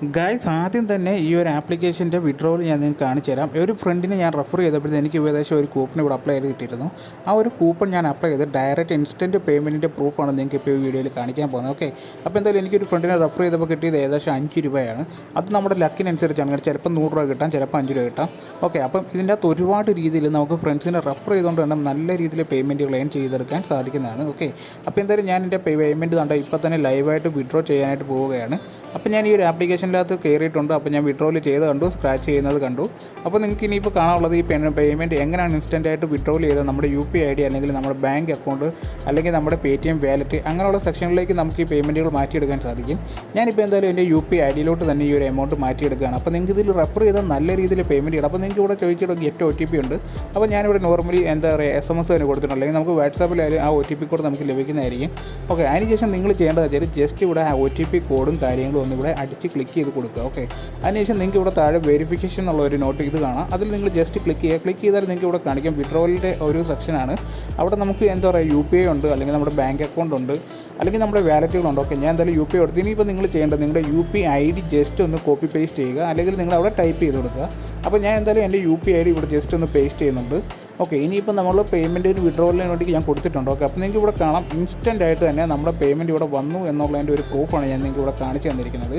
Guys ആദ്യം തന്നെ ഈ ഒരു ആപ്ലിക്കേഷൻ്റെ വിഡ്രോവൽ ഞാൻ നിങ്ങൾക്ക് കാണിച്ചു തരാം. ഒരു ഫ്രണ്ടിനെ ഞാൻ റെഫർ ചെയ്തപ്പോഴത്തേക്ക് എനിക്ക് ഏകദേശം ഒരു കൂപ്പൺ ഇവിടെ അപ്ലൈ ചെയ്ത് കിട്ടിയിരുന്നു. ആ ഒരു കൂപ്പൺ ഞാൻ അപ്ലൈ ചെയ്ത് ഡയറക്റ്റ് ഇൻസ്റ്റൻറ്റ് പേയ്മെൻറ്റിൻ്റെ പ്രൂഫാണ് നിങ്ങൾക്ക് ഇപ്പോൾ ഈ വീഡിയോയിൽ കാണിക്കാൻ പോകുന്നത്. ഓക്കെ, അപ്പോൾ എന്തായാലും എനിക്കൊരു ഫ്രണ്ടിനെ റെഫർ ചെയ്തപ്പോൾ കിട്ടിയത് ഏകദേശം 5 രൂപയാണ്. അത് നമ്മുടെ ലക്കിനനുസരിച്ചാണ്. ചിലപ്പോൾ 100 രൂപ കിട്ടാം, ചിലപ്പോൾ 5 രൂപ കിട്ടാം. ഓക്കെ, അപ്പം ഇതിൻ്റെ അകത്ത് ഒരുപാട് രീതിയിൽ നമുക്ക് ഫ്രണ്ട്സിനെ റെഫർ ചെയ്തുകൊണ്ട് തന്നെ നല്ല രീതിയിൽ പേയ്മെൻറ്റുകൾ ഏൺ ചെയ്തെടുക്കാൻ സാധിക്കുന്നതാണ്. ഓക്കെ, അപ്പോൾ എന്തായാലും ഞാൻ എൻ്റെ പേയ്മെൻറ്റ് കണ്ട ഇപ്പോൾ തന്നെ ലൈവായിട്ട് വിഡ്രോ ചെയ്യാനായിട്ട് പോവുകയാണ്. അപ്പോൾ ഞാൻ ഈ ഒരു ആപ്ലിക്കേഷനിനകത്ത് കയറിയിട്ടുണ്ട്. അപ്പോൾ ഞാൻ വിഡ്രോയിൽ ചെയ്ത് കണ്ടു, സ്ക്രാച്ച് ചെയ്യുന്നത് കണ്ടു. അപ്പോൾ നിങ്ങൾക്ക് ഇനിയിപ്പോൾ കാണാനുള്ളത് ഈ പേയ്മെൻറ്റ് എങ്ങനെയാണ് ഇൻസ്റ്റൻ്റായിട്ട് വിഡ്രോൾ ചെയ്തത് നമ്മുടെ UPI ID അല്ലെങ്കിൽ നമ്മുടെ ബാങ്ക് അക്കൗണ്ട് അല്ലെങ്കിൽ നമ്മുടെ Paytm വാലറ്റ് അങ്ങനെയുള്ള സെക്ഷനിലേക്ക് നമുക്ക് ഈ പേയ്മെൻറ്റുകൾ മാറ്റിയെടുക്കാൻ സാധിക്കും. ഞാനിപ്പോൾ എന്തായാലും എൻ്റെ UPI IDയിലോട്ട് തന്നെ ഈ ഒരു എമൗണ്ട് മാറ്റിയെടുക്കുകയാണ്. അപ്പോൾ നിങ്ങൾക്ക് ഇതിൽ റെഫർ ചെയ്താൽ നല്ല രീതിയിൽ പേയ്മെൻറ്റ് ചെയ്യണം. അപ്പോൾ നിങ്ങൾക്ക് ഇവിടെ ചോദിച്ചിട്ട് ഗെറ്റ് OTP ഉണ്ട്. അപ്പോൾ ഞാനിവിടെ നോർമലി എന്താ പറയുക SMS തന്നെ കൊടുത്തിട്ടുണ്ട്, അല്ലെങ്കിൽ നമുക്ക് വാട്സാപ്പിലായാലും ആ OTP കോഡ് നമുക്ക് ലഭിക്കുന്നതായിരിക്കും. ഓക്കെ, അതിനുശേഷം നിങ്ങൾ ചെയ്യേണ്ടത് വെച്ചാൽ ജസ്റ്റ് ഇവിടെ ആ OTP കോഡും കാര്യങ്ങളും ഒന്നിവിടെ അടിച്ച് ക്ലിക്ക് ചെയ്ത് കൊടുക്കുക. ഓക്കെ, അതിനുശേഷം നിങ്ങൾക്ക് ഇവിടെ താഴെ വെരിഫിക്കേഷൻ എന്നുള്ള ഒരു നോട്ട് ഇത് കാണാം. അതിൽ നിങ്ങൾ ജസ്റ്റ് ക്ലിക്ക് ചെയ്യുക. ക്ലിക്ക് ചെയ്താൽ നിങ്ങൾക്ക് ഇവിടെ കാണിക്കാം വിഡ്രോവലിൻ്റെ ഒരു സെക്ഷനാണ്. അവിടെ നമുക്ക് എന്താ പറയുക UPI ഉണ്ട്, അല്ലെങ്കിൽ നമ്മുടെ ബാങ്ക് അക്കൗണ്ട് ഉണ്ട്, അല്ലെങ്കിൽ നമ്മുടെ വാലറ്റുകളുണ്ട്. ഓക്കെ, ഞാൻ എന്തായാലും UPI കൊടുത്തു. ഇനിയിപ്പോൾ നിങ്ങൾ ചെയ്യേണ്ടത് നിങ്ങളുടെ UPI ID ജസ്റ്റ് ഒന്ന് കോപ്പി പേസ്റ്റ് ചെയ്യുക, അല്ലെങ്കിൽ നിങ്ങൾ അവിടെ ടൈപ്പ് ചെയ്ത് കൊടുക്കുക. അപ്പോൾ ഞാൻ എന്തായാലും എൻ്റെ UPI ID ഇവിടെ ജസ്റ്റ് ഒന്ന് പേസ്റ്റ് ചെയ്യുന്നുണ്ട്. ഓക്കെ, ഇനിയിപ്പോൾ നമ്മൾ പേയ്മെൻറ്റ് വിഡ്രോവലിന് വേണ്ടി ഞാൻ കൊടുത്തിട്ടുണ്ട്. ഓക്കെ, അപ്പോൾ നിങ്ങൾക്ക് ഇവിടെ കാണാം ഇൻസ്റ്റൻ്റ് ആയിട്ട് തന്നെ നമ്മുടെ പേയ്മെൻറ്റ് ഇവിടെ വന്നു എന്നുള്ളതിൻ്റെ ഒരു പ്രൂഫാണ് ഞാൻ നിങ്ങൾക്ക് ഇവിടെ കാണിച്ചു തന്നിരിക്കുന്നത്.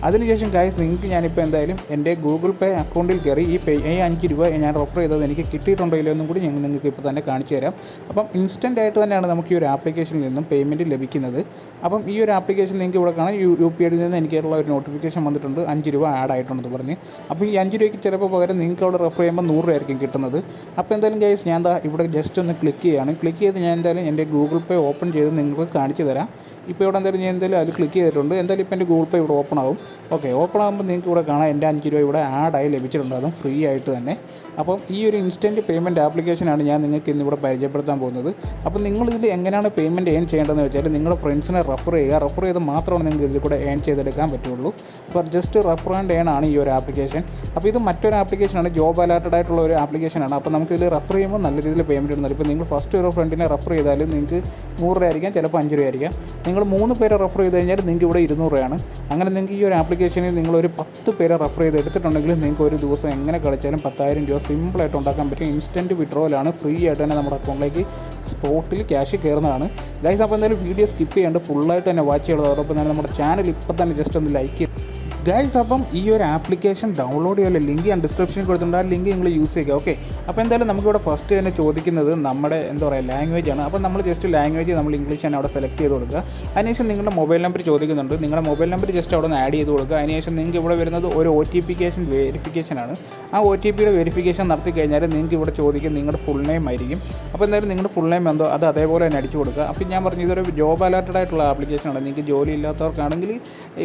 അതിനുശേഷം ഗൈസ് നിങ്ങൾക്ക് ഞാനിപ്പോൾ എന്തായാലും എൻ്റെ ഗൂഗിൾ പേ അക്കൗണ്ടിൽ കയറി ഈ 5 രൂപ ഞാൻ റെഫർ ചെയ്തത് എനിക്ക് കിട്ടിയിട്ടുണ്ടോ ഇല്ലയോ എന്നും കൂടി ഞാൻ നിങ്ങൾക്ക് ഇപ്പോൾ തന്നെ കാണിച്ചു തരാം. അപ്പം ഇൻസ്റ്റൻ്റ് ആയിട്ട് തന്നെയാണ് നമുക്ക് ഈ ഒരു ആപ്ലിക്കേഷനിൽ നിന്നും പേയ്മെൻറ്റ് ലഭിക്കുന്നത്. അപ്പം ഈ ഒരു ആപ്ലിക്കേഷൻ നിങ്ങൾക്ക് ഇവിടെ കാണാം UPI യിൽ നിന്ന് എനിക്കുള്ള ഒരു നോട്ടിഫിക്കേഷൻ വന്നിട്ടുണ്ട്, 5 രൂപ ആഡ് ആയിട്ടുണ്ടെന്ന് പറഞ്ഞ്. അപ്പോൾ ഈ 5 രൂപയ്ക്ക് ചിലപ്പോൾ പകരം നിങ്ങൾക്ക് അവിടെ റെഫർ ചെയ്യുമ്പോൾ 100 രൂപ ആയിരിക്കും കിട്ടുന്നത്. അപ്പോൾ എന്തായാലും ഗൈസ് ഞാൻ ഇവിടെ ജസ്റ്റ് ഒന്ന് ക്ലിക്ക് ചെയ്യുകയാണ്. ക്ലിക്ക് ചെയ്ത് ഞാൻ എന്തായാലും എൻ്റെ ഗൂഗിൾ പേ ഓപ്പൺ ചെയ്ത് നിങ്ങൾക്ക് കാണിച്ചു തരാം. ഇപ്പോൾ ഇവിടെ എന്തായാലും ഞാൻ എന്തായാലും അത് ക്ലിക്ക് ചെയ്തിട്ടുണ്ട്. എന്തായാലും ഇപ്പോൾ എൻ്റെ ഗൂഗിൾ പേ ഇവിടെ ഓപ്പൺ ആകും. ഓക്കെ, ഓപ്പൺ ആകുമ്പോൾ നിങ്ങൾക്ക് ഇവിടെ കാണാം എൻ്റെ 5 രൂപ ഇവിടെ ആഡായി ലഭിച്ചിട്ടുണ്ട്, അതും ഫ്രീ ആയിട്ട് തന്നെ. അപ്പം ഈ ഒരു ഇൻസ്റ്റൻറ്റ് പേയ്മെൻറ്റ് ആപ്ലിക്കേഷനാണ് ഞാൻ നിങ്ങൾക്ക് ഇന്നിവിടെ പരിചയപ്പെടുത്താൻ പോകുന്നത്. അപ്പോൾ നിങ്ങളിതിൽ എങ്ങനെയാണ് പേയ്മെൻറ്റ് ഏൺ ചെയ്യേണ്ടതെന്ന് വെച്ചാൽ നിങ്ങളുടെ ഫ്രണ്ട്സിനെ റെഫർ ചെയ്യുക. റെഫർ ചെയ്ത് മാത്രമാണ് നിങ്ങൾക്ക് ഇതിൽ കൂടെ ഏൺ ചെയ്തെടുക്കാൻ പറ്റുള്ളൂ. അപ്പോൾ ജസ്റ്റ് റെഫർ ആൻഡ് ഏൺ ആണ് ഈ ഒരു ആപ്ലിക്കേഷൻ. അപ്പോൾ ഇത് മറ്റൊരു ആപ്ലിക്കേഷനാണ്, ജോബ് അലേർട്ടഡ് ആയിട്ടുള്ള ഒരു ആപ്ലിക്കേഷനാണ്. അപ്പോൾ നമുക്കിതിൽ റെഫർ ചെയ്യുമ്പോൾ നല്ല രീതിയിൽ പേയ്മെൻറ്റ് ഇടുന്നത്. ഇപ്പോൾ നിങ്ങൾ ഫസ്റ്റ് ഒരു ഫ്രണ്ടിനെ റെഫർ ചെയ്താൽ നിങ്ങൾക്ക് 100 രൂപ ആയിരിക്കാം, ചിലപ്പോൾ 5 രൂപ ആയിരിക്കാം. നിങ്ങൾ 3 പേരെ റെഫർ ചെയ്ത് കഴിഞ്ഞാൽ നിങ്ങൾക്ക് ഇവിടെ 200 രൂപയാണ്. അങ്ങനെ നിങ്ങൾക്ക് ഈ ഒരു ആപ്ലിക്കേഷനിൽ നിങ്ങളൊരു 10 പേരെ റെഫർ ചെയ്ത് എടുത്തിട്ടുണ്ടെങ്കിൽ നിങ്ങൾക്ക് ഒരു ദിവസം എങ്ങനെ കളിച്ചാലും 10,000 രൂപ സിമ്പിളായിട്ട് ഉണ്ടാക്കാൻ പറ്റും. ഇൻസ്റ്റൻറ്റ് വിഡ്രോവലാണ്, ഫ്രീ ആയിട്ട് തന്നെ നമ്മുടെ അക്കൗണ്ടിലേക്ക് സ്പോട്ടിൽ ക്യാഷ് കയറുന്നതാണ്. ഗൈസ്, അപ്പോൾ എന്തായാലും വീഡിയോ സ്കിപ്പ് ചെയ്യാണ്ട് ഫുള്ളായിട്ട് തന്നെ വാച്ച് ചെയ്യുന്നത്. അതോടൊപ്പം തന്നെ നമ്മുടെ ചാനൽ ഇപ്പോൾ തന്നെ ജസ്റ്റ് ഒന്ന് ലൈക്ക് ചെയ്ത് ഗൈസ്. അപ്പം ഈ ഒരു ആപ്ലിക്കേഷൻ ഡൗൺലോഡ് ചെയ്യാനുള്ള ലിങ്ക് ഞാൻ ഡിസ്ക്രിപ്ഷനിൽ കൊടുത്തിട്ടുണ്ട്, ആ ലിങ്ക് നിങ്ങൾ യൂസ് ചെയ്യുക. ഓക്കെ, അപ്പോൾ എന്തായാലും നമുക്കിവിടെ ഫസ്റ്റ് തന്നെ ചോദിക്കുന്നത് നമ്മുടെ എന്താ പറയുക ലാംഗ്വേജ് ആണ്. അപ്പോൾ നമ്മൾ ജസ്റ്റ് ലാംഗ്വേജ് നമ്മൾ ഇംഗ്ലീഷ് തന്നെ അവിടെ സെലക്ട് ചെയ്ത് കൊടുക്കുക. അതിനുശേഷം നിങ്ങളുടെ മൊബൈൽ നമ്പർ ചോദിക്കുന്നുണ്ട്, നിങ്ങളുടെ മൊബൈൽ നമ്പർ ജസ്റ്റ് അവിടെ നിന്ന് ആഡ് ചെയ്ത് കൊടുക്കുക. അതിനുശേഷം നിങ്ങൾക്ക് ഇവിടെ വരുന്നത് ഒരു OTPcation വെരിഫിക്കേഷനാണ്. ആ OTPയുടെ വെരിഫിക്കേഷൻ നടത്തി കഴിഞ്ഞാൽ നിങ്ങൾക്ക് ഇവിടെ ചോദിക്കും നിങ്ങളുടെ ഫുൾ നെയിം ആയിരിക്കും. അപ്പോൾ എന്തായാലും നിങ്ങളുടെ ഫുൾ നെയിം എന്തോ അത് അതേപോലെ തന്നെ അടിച്ചു കൊടുക്കുക. അപ്പോൾ ഞാൻ പറഞ്ഞു ഇതൊരു ജോബ് അലേർട്ടഡ് ആയിട്ടുള്ള ആപ്ലിക്കേഷനാണ്. നിങ്ങൾക്ക് ജോലി ഇല്ലാത്തവർക്കാണെങ്കിൽ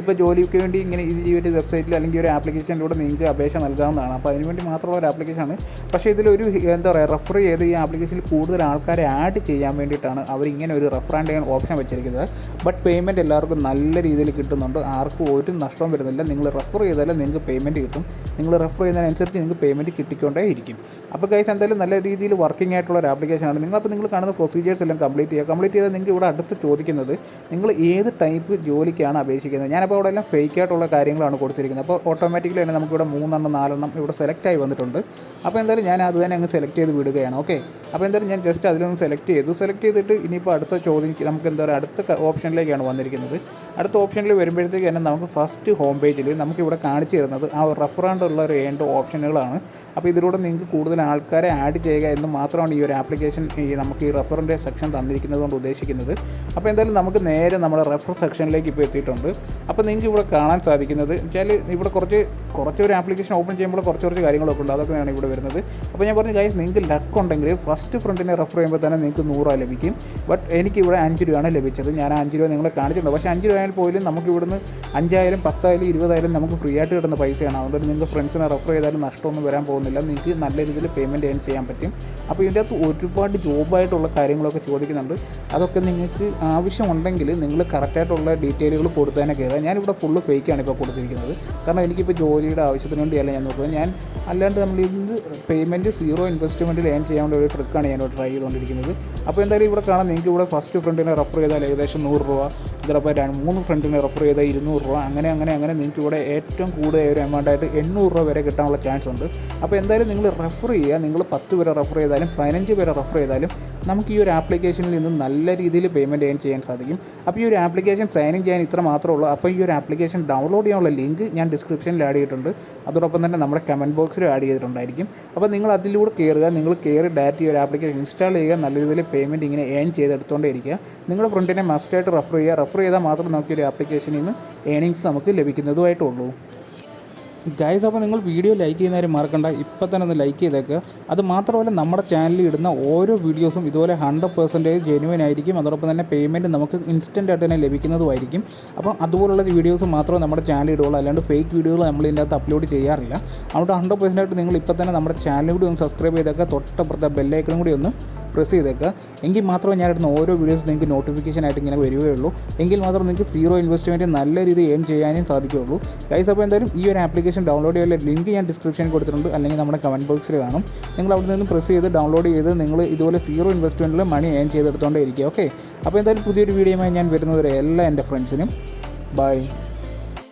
ഇപ്പോൾ ജോലിക്ക് വേണ്ടി ഇങ്ങനെ ഈ ഒരു വെബ്സൈറ്റിൽ അല്ലെങ്കിൽ ഒരു ആപ്ലിക്കേഷനിലൂടെ നിങ്ങൾക്ക് അപേക്ഷ നൽകാവുന്നതാണ്. അപ്പോൾ അതിനുവേണ്ടി മാത്രമുള്ള ഒരു ആപ്ലിക്കേഷനാണ്. പക്ഷേ ഇതിലൊരു എന്താ പറയുക റെഫർ ചെയ്ത് ഈ ആപ്ലിക്കേഷനിൽ കൂടുതൽ ആൾക്കാരെ ആഡ് ചെയ്യാൻ വേണ്ടിയിട്ടാണ് അവരിങ്ങനെ ഒരു റെഫർ ആൻഡ് ചെയ്യാൻ ഓപ്ഷൻ വെച്ചിരിക്കുന്നത്. ബട്ട് പേയ്മെൻറ്റ് എല്ലാവർക്കും നല്ല രീതിയിൽ കിട്ടുന്നുണ്ട്, ആർക്കും ഒരു നഷ്ടവും വരുന്നില്ല. നിങ്ങൾ റെഫർ ചെയ്താൽ നിങ്ങൾക്ക് പേയ്മെൻറ്റ് കിട്ടും. നിങ്ങൾ റെഫർ ചെയ്യുന്നതിനനുസരിച്ച് നിങ്ങൾക്ക് പേയ്മെൻറ്റ് കിട്ടിക്കൊണ്ടേ ഇരിക്കും. അപ്പോൾ ഗൈസ് എന്തായാലും നല്ല രീതിയിൽ വർക്കിംഗ് ആയിട്ടുള്ള ഒരു ആപ്ലിക്കേഷനാണ്. നിങ്ങൾ കാണുന്ന പ്രൊസീജിയേഴ്സ് എല്ലാം കംപ്ലീറ്റ് ചെയ്താൽ നിങ്ങൾക്ക് ഇവിടെ അടുത്ത് ചോദിക്കുന്നത് നിങ്ങൾ ഏത് ടൈപ്പ് ജോലിക്കാണ് അപേക്ഷിക്കുന്നത്. ഞാനപ്പോൾ അവിടെ എല്ലാം ഫേക്ക് ആയിട്ടുള്ള കാര്യങ്ങളാണ് കൊടുത്തിരിക്കുന്നത്. അപ്പോൾ ഓട്ടോമാറ്റിക്കലി തന്നെ നമുക്കിവിടെ 3 4 ഇവിടെ സെലക്ട് ആയി വന്നിട്ടുണ്ട്. അപ്പോൾ എന്തായാലും ഞാൻ അത് തന്നെ അങ്ങ് സെലക്ട് ചെയ്ത് വിടുകയാണ്. ഓക്കെ, അപ്പോൾ എന്തായാലും ഞാൻ ജസ്റ്റ് അതിലൊന്ന് സെലക്ട് ചെയ്തിട്ട് ഇനിയിപ്പോൾ അടുത്ത ചോദ്യം നമുക്ക് എന്താ പറയുക അടുത്ത ഓപ്ഷനിലേക്കാണ് വന്നിരിക്കുന്നത്. അടുത്ത ഓപ്ഷനിൽ വരുമ്പോഴത്തേക്ക് തന്നെ നമുക്ക് ഫസ്റ്റ് ഹോം പേജിൽ നമുക്കിവിടെ കാണിച്ചു തരുന്നത് ആ റെഫറാണ്ടുള്ള ഒരു 2 ഓപ്ഷനുകളാണ്. അപ്പോൾ ഇതിലൂടെ നിങ്ങൾക്ക് കൂടുതൽ ആൾക്കാരെ ആഡ് ചെയ്യുക എന്ന് മാത്രമാണ് ഈ ഒരു ആപ്ലിക്കേഷൻ നമുക്ക് ഈ റെഫറിൻ്റെ സെക്ഷൻ തന്നിരിക്കുന്നത് കൊണ്ട് ഉദ്ദേശിക്കുന്നത്. അപ്പോൾ എന്തായാലും നമുക്ക് നേരെ നമ്മുടെ റെഫർ സെക്ഷനിലേക്ക് ഇപ്പോൾ എത്തിയിട്ടുണ്ട്. അപ്പോൾ നിങ്ങൾക്ക് ഇവിടെ കാണാൻ സാധിക്കുന്നത് വെച്ചാൽ ഇവിടെ കുറച്ചൊരു ആപ്ലിക്കേഷൻ ഓപ്പൺ ചെയ്യുമ്പോൾ കുറച്ച് കാര്യങ്ങളൊക്കെ ഉണ്ട്, അതൊക്കെയാണ് ഇവിടെ വരുന്നത്. അപ്പോൾ ഞാൻ പറഞ്ഞു ഗൈസ് നിങ്ങൾക്ക് ലക്ക് ഉണ്ടെങ്കിൽ ഫസ്റ്റ് ഫ്രണ്ടിനെ റെഫർ ചെയ്യുമ്പോൾ തന്നെ നിങ്ങൾക്ക് 100 രൂപ ലഭിക്കും. ബട്ട് എനിക്കിവിടെ 5 രൂപയാണ് ലഭിച്ചത്. ഞാൻ 5 രൂപ നിങ്ങളെ കാണിച്ചിട്ടുണ്ട്. പക്ഷേ 5 രൂപ പോലും നമുക്ക് ഇവിടുന്ന് 5,000 10,000 20,000 നമുക്ക് ഫ്രീ ആയിട്ട് കിട്ടുന്ന പൈസയാണ്. അതുകൊണ്ട് നിങ്ങൾക്ക് ഫ്രണ്ട്സിനെ റെഫർ ചെയ്താലും നഷ്ടമൊന്നും വരാൻ പോകുന്നില്ല, നിങ്ങൾക്ക് നല്ല രീതിയിൽ പേയ്മെൻറ്റ് ഏൺ ചെയ്യാൻ പറ്റും. അപ്പോൾ ഇതിൻ്റെ അകത്ത് ഒരുപാട് ജോബായിട്ടുള്ള കാര്യങ്ങളൊക്കെ ചോദിക്കുന്നുണ്ട്. അതൊക്കെ നിങ്ങൾക്ക് ആവശ്യമുണ്ടെങ്കിൽ നിങ്ങൾ കറക്റ്റായിട്ടുള്ള ഡീറ്റെയിലുകൾ കൊടുത്ത് തന്നെ കയറുക. ഞാനിവിടെ ഫുള്ള് ഫേക്കാണ് ഇപ്പോൾ കൊടുത്തിരിക്കുന്നത്. കൊടുത്തിരിക്കുന്നത്. കാരണം എനിക്കിപ്പോൾ ജോലിയുടെ ആവശ്യത്തിന് വേണ്ടിയല്ല ഞാൻ നോക്കുന്നത്. ഞാൻ അല്ലാണ്ട് നമ്മൾ ഇത് പേയ്മെൻറ്റ് 0 ഇൻവെസ്റ്റ്മെൻറ്റിൽ ഏൺ ചെയ്യാനുള്ള ഒരു ട്രിക്കാണ് ഞാനിവിടെ ട്രൈ ചെയ്തുകൊണ്ടിരിക്കുന്നത്. അപ്പോൾ എന്തായാലും ഇവിടെ കാണാം, നിങ്ങൾക്ക് ഇവിടെ ഫസ്റ്റ് ഫ്രണ്ടിനെ റെഫർ ചെയ്താൽ ഏകദേശം 100 രൂപ, ചിലപ്പോൾ 3 ഫ്രണ്ടിനെ റെഫർ ചെയ്താൽ 200 രൂപ, അങ്ങനെ നിങ്ങൾക്ക് ഇവിടെ ഏറ്റവും കൂടുതൽ ഒരു എമൗണ്ടായിട്ട് 800 രൂപ വരെ കിട്ടാനുള്ള ചാൻസ് ഉണ്ട്. അപ്പോൾ എന്തായാലും നിങ്ങൾ റെഫർ ചെയ്യുക. നിങ്ങൾ 10 പേരെ റെഫർ ചെയ്താലും 15 പേരെ റെഫർ ചെയ്താലും നമുക്ക് ഈ ഒരു ആപ്ലിക്കേഷനിൽ നിന്ന് നല്ല രീതിയിൽ പേയ്മെൻറ്റ് ഏൺ ചെയ്യാൻ സാധിക്കും. അപ്പോൾ ഈ ഒരു ആപ്ലിക്കേഷൻ സൈൻ ഇൻ ചെയ്യാൻ ഇത്ര മാത്രമേ ഉള്ളൂ. അപ്പോൾ ഈ ഒരു ആപ്ലിക്കേഷൻ ഡൗൺലോഡ് ചെയ്യാനുള്ള ലിങ്ക് ഞാൻ ഡിസ്ക്രിപ്ഷനിൽ ആഡ് ചെയ്തിട്ടുണ്ട്. അതോടൊപ്പം തന്നെ നമ്മുടെ കമൻറ്റ് ബോക്സിലും ആഡ് ചെയ്തിട്ടുണ്ടായിരിക്കും. അപ്പോൾ നിങ്ങൾ അതിലൂടെ നിങ്ങൾ കയറി ഡയറക്റ്റ് ഈ ഒരു ആപ്ലിക്കേഷൻ ഇൻസ്റ്റാൾ ചെയ്യുക. നല്ല രീതിയിൽ പേയ്മെൻറ്റ് ഇങ്ങനെ ഏൺ ചെയ്തെടുത്തുകൊണ്ടേ ഇരിക്കുക. നിങ്ങളുടെ ഫ്രണ്ടിനെ മസ്റ്റായിട്ട് റെഫർ ചെയ്താൽ മാത്രം നമുക്ക് ഈ ഒരു ആപ്ലിക്കേഷനിൽ നിന്ന് ഏണിങ്സ് നമുക്ക് ലഭിക്കുന്നതുമായിട്ടുള്ളൂ. ഗൈസ്, അപ്പോൾ നിങ്ങൾ വീഡിയോ ലൈക്ക് ചെയ്യുന്നവരെ മറക്കണ്ട, ഇപ്പോൾ തന്നെ ഒന്ന് ലൈക്ക് ചെയ്തേക്കുക. അത് മാത്രമല്ല നമ്മുടെ ചാനലിൽ ഇടുന്ന ഓരോ വീഡിയോസും ഇതുപോലെ 100% ജെന്യുവൻ ആയിരിക്കും. അതോടൊപ്പം തന്നെ പേയ്മെൻറ്റ് നമുക്ക് ഇൻസ്റ്റൻ്റ് ആയിട്ട് തന്നെ ലഭിക്കുന്നതുമായിരിക്കും. അപ്പോൾ അതുപോലുള്ള വീഡിയോസ് മാത്രമേ നമ്മുടെ ചാനലിൽ ഇടുകയുള്ളൂ, അല്ലാണ്ട് ഫേക്ക് വീഡിയോകൾ നമ്മൾ ഇതിൻ്റെ അകത്ത് അപ്ലോഡ് ചെയ്യാറില്ല. അതുകൊണ്ട് 100% ആയിട്ട് നിങ്ങൾ ഇപ്പോൾ തന്നെ നമ്മുടെ ചാനൽ കൂടി ഒന്ന് സബ്സ്ക്രൈബ് ചെയ്തേക്കുക. തൊട്ടപ്പുറത്തെ ബെല്ലൈക്കണും കൂടി ഒന്ന് പ്രസ് ചെയ്തേക്കുക. എങ്കിൽ മാത്രമേ ഞാൻ ഇടുന്ന ഓരോ വീഡിയോസ് നിങ്ങൾക്ക് നോട്ടിഫിക്കേഷനായിട്ട് ഇങ്ങനെ വരികയുള്ളൂ. എങ്കിൽ മാത്രം നിങ്ങൾക്ക് 0 ഇൻവെസ്റ്റ്മെൻറ്റ് നല്ല രീതിയിൽ ഏൺ ചെയ്യാനും സാധിക്കുകയുള്ളൂ. ഗൈസ്, അപ്പോൾ എന്തായാലും ഈ ഒരു ആപ്ലിക്കേഷൻ ഡൗൺലോഡ് ചെയ്യാനുള്ള ലിങ്ക് ഞാൻ ഡിസ്ക്രിപ്ഷനിൽ കൊടുത്തിട്ടുണ്ട്, അല്ലെങ്കിൽ നമ്മുടെ കമൻറ്റ് ബോക്സിൽ കാണും. നിങ്ങൾ അവിടെ നിന്ന് പ്രസ് ചെയ്ത് ഡൗൺലോഡ് ചെയ്ത് നിങ്ങൾ ഇതുപോലെ 0 ഇൻവെസ്റ്റ്മെൻറ്റിൽ മണി ഏൺ ചെയ്തെടുത്തുകൊണ്ടേ ഇരിക്കുക. ഓക്കെ, അപ്പോൾ എന്തായാലും പുതിയൊരു വീഡിയോയുമായി ഞാൻ വരുന്നവരെ എല്ലാ എൻ്റെ ഫ്രണ്ട്സിനും ബൈ.